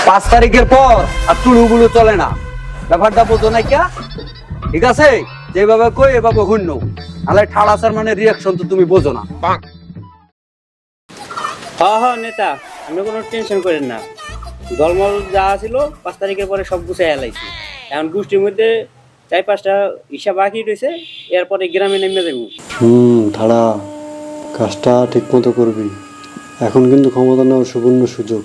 5 তারিখের পর আর টুলুগুলো চলে না, ব্যাপারটা বোঝো না কিয়া? ঠিক আছে, যেভাবে কই এভাবে হইনো, নাহলে ঠাড়াসার মানে রিয়াকশন তো তুমি বোঝো না। হ্যাঁ নেতা, আপনি কোনো টেনশন করেন না। দলমল যা ছিল 5 তারিখের পরে সব গুছাই হেলাইছি। এখন গোষ্ঠীর মধ্যে 4-5টা হিসাব বাকি রয়েছে, এরপরে গ্রামে নেমে যাবো। ধারা কাজটা ঠিক মতো করবি। এখন কিন্তু ক্ষমতা নেওয়ার সুবর্ণ সুযোগ,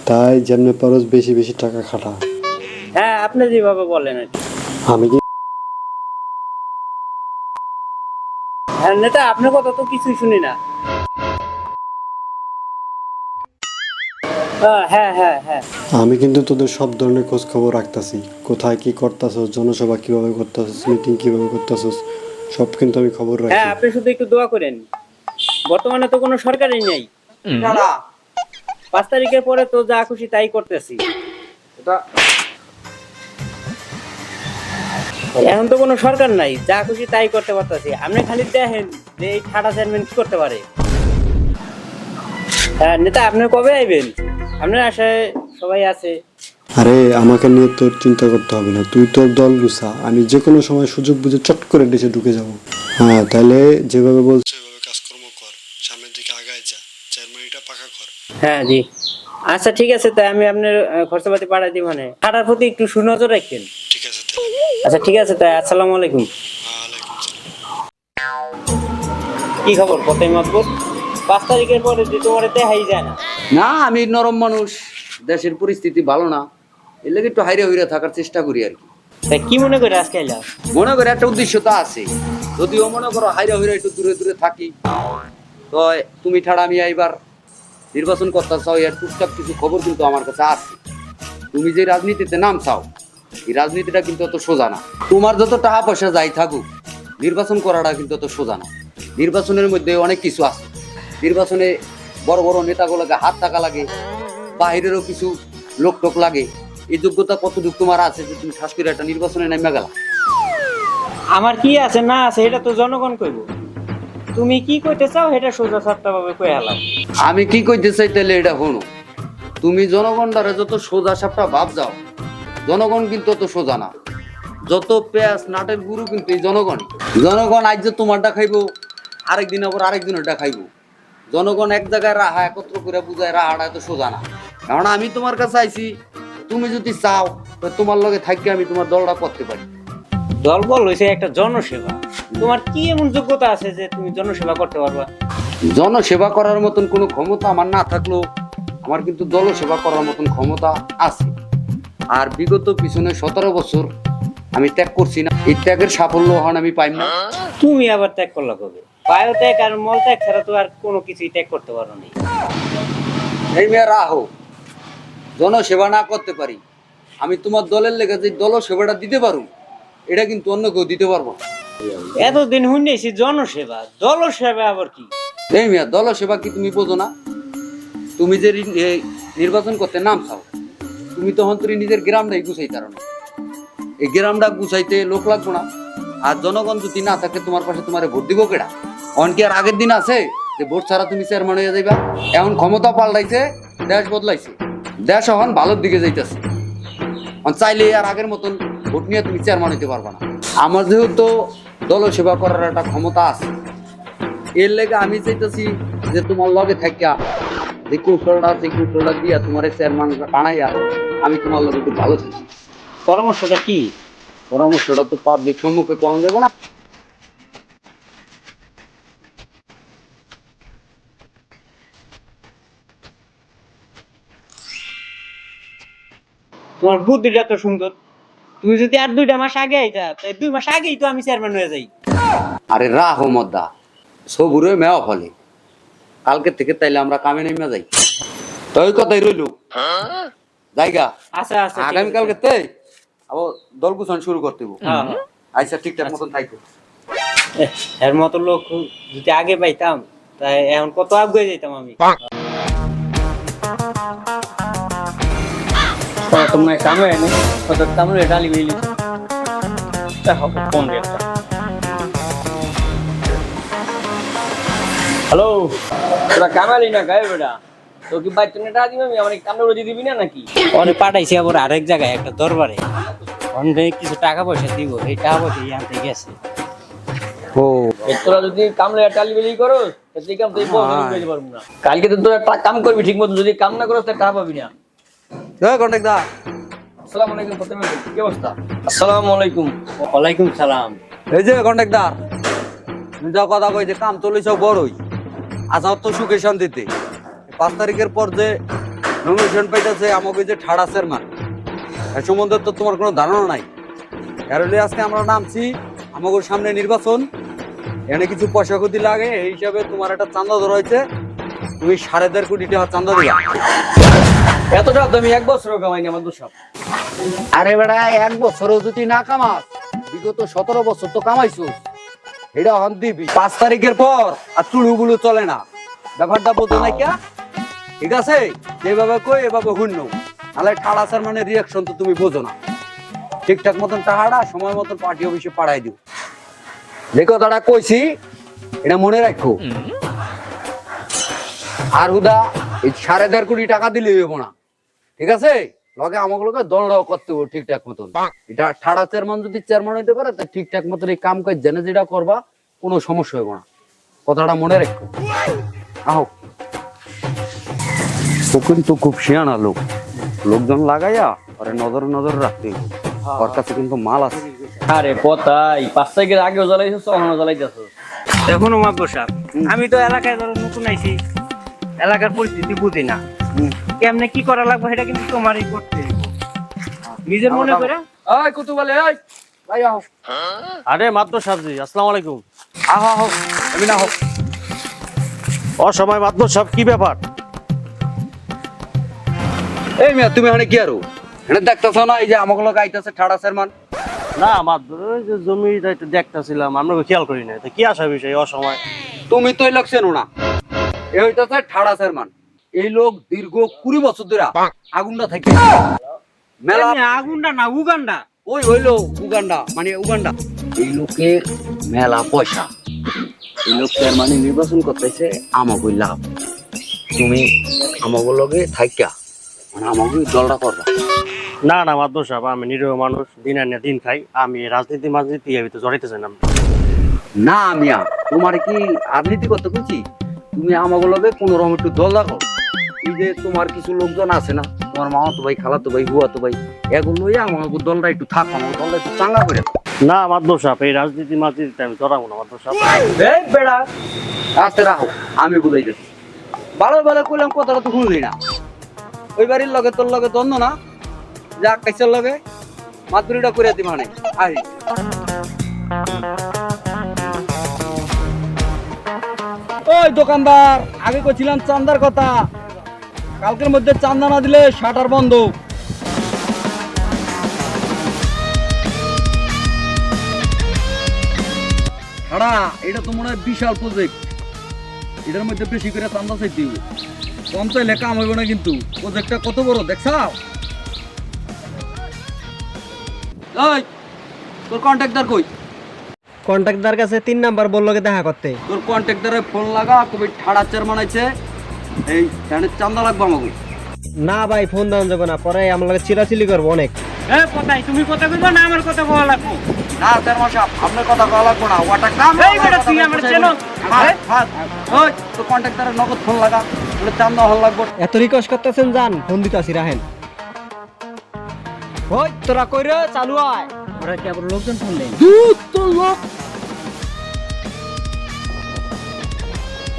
তাই যেমনি পারস বেশি বেশি টাকা খাটা। হ্যাঁ, আপনি যেভাবে বলেন আর কি। আমি কি হ্যাঁ নেতা, আপনার কথা তো কিছুই শুনি না। হ্যাঁ হ্যাঁ হ্যাঁ আমি কিন্তু তোদের সব ধরনের খোঁজ খবর রাখতাছি, কোথায় কি করতাছস, জনসভা কিভাবে করতাছস, মিটিং কিভাবে করতাছস, সব কিন্তু আমি খবর রাখি। হ্যাঁ, আপনি শুধু একটু দোয়া করেন। বর্তমানে তো কোনো সরকারই নেই। 5 তারিখের পরে তো যা খুশি তাই করতেছি। এখন তো কোনো সরকার নাই, যা খুশি তাই করতে পারতেছি। আপনি খালি দেখেন যে এই ঠাডা চেয়ারম্যান কি করতে পারে। হ্যাঁ নেতা, আপনি কবে আইবেন? আপনার আশায় সবাই আছে। আরে আমাকে নিয়ে তোর চিন্তা করতে হবে না, তুই তোর দল গুছা, আমি যে কোনো সময় সুযোগ বুঝে চট করে দেশে ঢুকে যাব। হ্যাঁ, তাহলে যেভাবে বলছো সেভাবে কাজকর্ম কর, সামনের দিকে আগায় যা, জার্মানিটা পাকা কর। হ্যাঁ জি, আচ্ছা ঠিক আছে, তাই আমি আপনার খরচাপাতি পাঠাই দিই। মানে ঠাডার প্রতি একটু সুনজর রাখবেন। ঠিক আছে তাহলে। আচ্ছা ঠিক আছে, তাই আসসালামু আলাইকুম। ওয়ালাইকুম সালাম। কি খবর কতই মতবুত? 5 তারিখের পরে যে তোমার দেখাই যায় না। না, আমি নরম মানুষ, দেশের পরিস্থিতি ভালো না, এর লাগে একটু হাইরে হইরে থাকার চেষ্টা করি আর কি। তাই কি মনে করে আজকে আইলা? মনে করে একটা উদ্দেশ্য তো আছে, যদিও মনে করো হাইরে হইরে একটু দূরে দূরে থাকি, তো তুমি ছাড়া আমি এইবার নির্বাচন করতে চাও, এর টুকটাক কিছু খবর কিন্তু আমার কাছে আছে। তুমি যে রাজনীতিতে নাম চাও, এই রাজনীতিটা কিন্তু অত সোজা না। তোমার যত টাকা পয়সা যাই থাকুক, নির্বাচন করাটা কিন্তু অত সোজা না। নির্বাচনের মধ্যে অনেক কিছু আছে। নির্বাচনে বড় বড় নেতাগুলোকে হাত থাকা লাগে, বাহিরেরও কিছু লোক টোক লাগে। এই যোগ্যতা কতটুকু তোমার আছে যে তুমি ঠাস করে একটা নির্বাচনে নেমে গেলা? আমার কি আছে না আছে এটা তো জনগণ কইব। তুমি কি কইতে চাও এটা সোজা সাপটা ভাবে কই হালাও। আমি কি কইতে চাই তাহলে এটা হনো, তুমি জনগণটারে যত সোজা সাপটা ভাব যাও, জনগণ কিন্তু অত সোজা না। যত পেঁয়াজ নাটের গুরু কিন্তু এই জনগণ। জনগণ আজ যে তোমারটা খাইবো, আরেকদিন আবার আরেকদিনেরটা খাইবো। জনগণ এক জায়গায় রাহা একত্র করে বুঝায়, রাহাটা এত সোজা না। কারণ আমি তোমার কাছে আইছি, তুমি যদি চাও তো তোমার লগে থাকি আমি তোমার দলটা করতে পারি। দলবল হইছে একটা জনসেবা। তোমার কি এমন যোগ্যতা আছে যে তুমি জনসেবা করতে পারবা? জনসেবা করার মতন কোনো ক্ষমতা আমার না থাকলেও আমার কিন্তু দলসেবা করার মতন ক্ষমতা আছে। আর বিগত পিছনে 17 বছর আমি ত্যাগ করছি না, এই ত্যাগের সাফল্য হন আমি পাইম না। তুমি আবার ত্যাগ করলা কবে? বায়ু ত্যাগ আর মল ত্যাগ ছাড়া তো আর কোনো কিছুই ত্যাগ করতে পারো না। এই মেয়ে রাহো, জনসেবা না করতে পারি, আমি তোমার দলের লেগে যে দলসেবাটা দিতে পারো, এটা কিন্তু অন্য কেউ দিতে পারবো না। এতদিন শুনেছি জনসেবা, দলসেবা আবার কি? এই মেয়ে, দলসেবা কি তুমি বোঝো না? তুমি যে নির্বাচন করতে নাম চাও, তুমি তখন তুমি নিজের গ্রামটাই গুছাইতে পারো না। এই গ্রামটা গুছাইতে লোক লাগবো না? আর জনগণ যদি না থাকে তোমার পাশে, তোমার ভোট দিব কেডা? অন কি আর আগের দিন আছে যে ভোট ছাড়া তুমি চেয়ারম্যান হয়ে যাইবা? এখন ক্ষমতা পাল্টাইছে, দেশ বদলাইছে, দেশ এখন ভালোর দিকে যাইতেছে। চাইলে আর আগের মতন ভোট নিয়ে তুমি চেয়ারম্যান হইতে পারবা না। আমার যেহেতু দলসেবা করার একটা ক্ষমতা আছে, এর লেগে আমি চাইতেছি যে তোমার লগে থাকিয়া যে কৌশলটা আছে, কৌশলটা দিয়া তোমার চেয়ারম্যান বানাইয়া আমি তোমার লগে একটু ভালো থাকি। পরামর্শটা কি? পরামর্শটা তো পাবলিক সম্মুখে কম দেবো না। তোমার বুদ্ধিটা তো সুন্দর। তুমি যদি আর 2টা মাস আগে আইতা, তাই 2 মাস আগেই তো আমি চেয়ারম্যান হয়ে যাই। আরে রাহো মদ্দা, সবুরে মেওয়া ফলে, কালকে থেকে তাইলে আমরা কামে নেমে যাই। তো ওই কথাই রইল জায়গা। আচ্ছা আচ্ছা, আগামীকালকে তে আবার দল গুছান শুরু করতে হইব। হ্যাঁ আচ্ছা, ঠিকঠাক মতন থাকো। এর মতো লোক যদি আগে পাইতাম, তাই এখন কত আগে যেতাম আমি। তোমরা কামে এনে কত কামড়ে ডালি মিলি হবে ফোন দিয়ে। হ্যালো, তোরা কামালি না গায়ে বেটা? তো কি বাইর তুমি টাকা দিবি আমার কামড়ে রোজি দিবি না নাকি? ওরে পাঠাইছি আবার আরেক জায়গায় একটা দরবারে, অনেক কিছু টাকা পয়সা দিব, এই টাকা পয়সা আনতে গেছে। ও তোরা যদি কামড়ে টালি বেলি করো সেই কাম তুই বলতে পারবো না। কালকে তো তোরা কাম করবি ঠিক মতো, যদি কাম না করো তাহলে টাকা পাবি না। কন্ট্রাক্টর আসসালামু আলাইকুম প্রথমে কি অবস্থা? আসসালামু আলাইকুম। ওয়ালাইকুম সালাম। এই যে কন্ট্রাক্টর তুমি যা কথা কইছে কাম চলেছ বড়ই, আচ্ছা তো সুখে শান্তিতে 5 তারিখের পর যে নমিনেশন পাইতেছে আমাকে যে ঠাড়া চেয়ারম্যান, এর সম্বন্ধে তো তোমার কোনো ধারণা নাই। কারণ আজকে আমরা নামছি, আমাদের সামনে নির্বাচন, এখানে কিছু পয়সা ক্ষতি লাগে, এই হিসাবে তোমার একটা চাঁদা ধরা হয়েছে, তুমি 1.5 কোটি টাকা চাঁদা দিলা। এতটা তো আমি এক বছরও কামাইনি আমার দোষ। আরে বেড়া 1 বছরও যদি না কামাস, বিগত 17 বছর তো কামাইছো, এটা হন দিবি। 5 তারিখের পর আর চুলুগুলো চলে না, ব্যাপারটা বোঝো না কিয়া? ঠিক আছে, যেভাবে কই এভাবে শূন্য, নাহলে ঠাড়া চেয়ারম্যানের রিয়াকশন তো তুমি বোঝো না। ঠিকঠাক মতন টাকাটা সময় মতন পার্টি অফিসে পাঠাই দিও। যে কথাটা কইছি এটা মনে রাখো। আর হুদা এই 1.5 কোটি টাকা দিলে হইব না, ঠিক আছে? লগে আমাগুলোকে দলটাও করতে হবে ঠিকঠাক মতন। এটা ঠাড়া চেয়ারম্যান যদি চেয়ারম্যান হইতে পারে তা ঠিকঠাক মতন এই কাম কাজ জেনে যেটা করবা কোনো সমস্যা হইব না, কথাটা মনে রাখো। আহো, ও কিন্তু খুব শিয়ানা লোক, লোকজন লাগাইয়া আরে নজর নজর রাখতে হইব। ওর কাছে কিন্তু মাল আছে। আরে কোথায় 5 তারিখের আগেও জ্বালাইছিস, এখনো জ্বালাইতেছিস। এখনো মাপবো সাহেব, আমি তো এলাকায় ধরো নতুন আইছি, এলাকার পরিস্থিতি বুঝি না, কেমনে কি করা লাগবে সেটা কিন্তু তোমারই করতে হইব। নিজের মনে করে এই কুতুবালে, এই ভাই আহো। আরে মাত্র সাহেবজি, আসসালামু আলাইকুম। আহো আহো, আমি না হোক। অসময় মাত্র সাহেব, কি ব্যাপার? এই মিয়া তুমি এখানে কি আরো এখানে দেখতেছ না এই যে আমাগুলো গাইতেছে ঠাড়া চেয়ারম্যান? না মাত্র ওই যে জমিটা একটু দেখতেছিলাম, আমরা খেয়াল করি না। তা কি আসা বিষয় অসময়? তুমি তো এই লোক চেনো না, এ হইতেছে ঠাড়া চেয়ারম্যান। এই লোক দীর্ঘ 20 বছর ধরে আগুনটা থাকে মেলা। আগুনটা না উগান্ডা, ওই হইলো উগান্ডা, মানে উগান্ডা। এই লোকের মেলা পয়সা, এই লোক চেয়ারম্যান নির্বাচন করতেছে আমাকে লাভ। তুমি আমাকে লগে থাইকা মানে আমাকে দলটা করবা। না না মাত্র সাহেব, আমি নিরীহ মানুষ, দিন আনে দিন খাই, আমি রাজনীতি মাজনীতি এর ভিতরে জড়াইতে চাই না। না মিয়া, তোমার কি রাজনীতি করতে খুঁজি? তুমি আমাকে লগে কোনো রকম একটু দল রাখো। এই যে তোমার কিছু লোকজন আছে না, তোমার মামাতো ভাই, খালাতো ভাই, হুয়াতো ভাই, এগুলো আমাকে দলটা একটু থাক, আমাকে দলটা একটু চাঙ্গা করে দাও। না মাত্র সাহেব, এই রাজনীতি মাজনীতি আমি জড়াবো না মাত্র সাহেব। এই বেড়া আস্তে রাখো, আমি বুঝাইতেছি। ভালো ভালো কইলাম, কথাটা তো শুনলি না। ওই বাড়ির লগে তোর লগে দ্বন্দ্ব না, যা কাইসের লগে মাতুরিটা করে দি মানে আই। ওই দোকানদার, আগে কইছিলাম চান্দার কথা, কালকের মধ্যে চান্দা না দিলে শাটার বন্ধ। ছাড়া এটা তো মনে হয় বিশাল প্রজেক্ট, এটার মধ্যে বেশি করে চান্দা চাইতে হবে। কম চাইলে কাম হইব না কিন্তু। প্রজেক্টটা কত বড় দেখছাও? এই তোর কন্ট্রাক্টর কই? কন্ট্রাক্টর কাছে 3 নাম্বার বললোকে দেখা করতে। তোর কন্ট্রাক্টরে ফোন লাগা, কবি ঠাড়া চেয়ারম্যান আছে, এই জানিস চান্দা লাগবে আমাকে। না ভাই, ফোন দেওয়া যাবে না, পরে আমার লাগে চিলাচিলি করবো অনেক। এই কোথায় তুমি কথা কইবা না আমার কথা কওয়া লাগবে? না চেয়ারম্যান সাহেব, আপনার কথা কওয়া লাগবে না, ওটা কাম। এই বেটা তুই আমার চেনো? ওই তোর কন্ট্রাক্টরে নগদ ফোন লাগা, বলে চান্দা হল লাগবে। এত রিকোয়েস্ট করতেছেন, যান ফোন দিতাছি, রাহেন। ওই তোরা কই রে, চালু আয়। ওরা কি আবার লোকজন ফোন দেয়? দুধ তো লোক।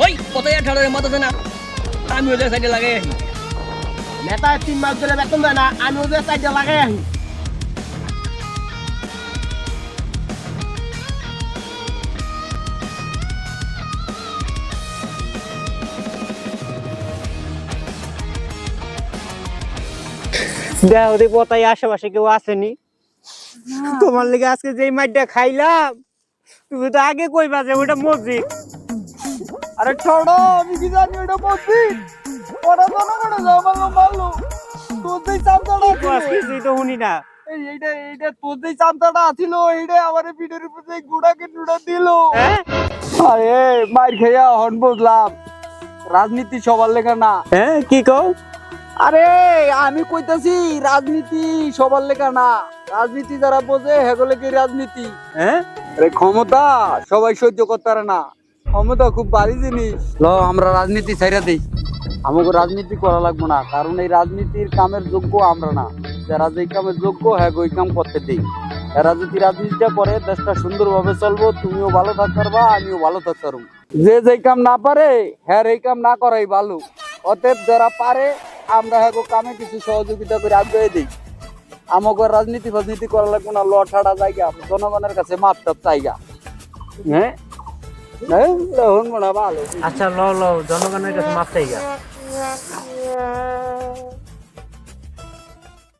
ওই কোথায় ঠাড়ারে মাথা দেনা, আমি ওদের সাইডে লাগাই আসি। নেতা 3 মাস ধরে বেতন দেয় না, আমি ওদের সাইডে লাগাই আহি। দেহ দেখো তাই আশেপাশে কেউ আসেনি? তোমার লেগে আজকে যেই মাইটটা খাইলাম, তুমি তো আগে কইবা যে ওটা মসজিদ। আরে ছোড়ো, আমি কি জানি এটা মসজিদ? ওরা তো না করে যাও, মারলো মারলো। তোর যেই চামচাটা কিছুই তো শুনি না। এইটা তোর যেই চামচাটা আছিল, এইটা আমার পিঠের উপরে গুড়াকে টুড়া দিল। হ্যাঁ? আরে মার খেয়া হন বুঝলাম, রাজনীতি সবার লেখা না। হ্যাঁ কি কও? আরে আমি কইতাছি রাজনীতি সবার লেখা না, রাজনীতি যারা বোঝে হেগলে কি রাজনীতি। হ্যাঁ আরে ক্ষমতা সবাই সহ্য করতে পারে না, ক্ষমতা খুব ভারী জিনিস। ল আমরা রাজনীতি ছাইরা দেই, আমাকে রাজনীতি করা লাগবে না, কারণ এই রাজনীতির কামের যোগ্য আমরা না। যারা যেই কামের যোগ্য হ্যাঁ ওই কাম করতে দেই। এরা যদি রাজনীতিটা করে দেশটা সুন্দরভাবে চলবো, তুমিও ভালো থাকতে পারবা, আমিও ভালো থাকতে পারবো। যে যেই কাম না পারে হ্যাঁ এই কাম না করাই ভালো। অতএব যারা পারে আমরা হ্যাঁ কামে কিছু সহযোগিতা করে আগ্রহ দিই। আমাকে রাজনীতি ফাজনীতি করা লাগবে না, ল ঠাড়া জায়গা জনগণের কাছে মাপ টাপ চাইগা। হ্যাঁ ভালো। আচ্ছা ল জনগণের কাছে মাপ চাইগা।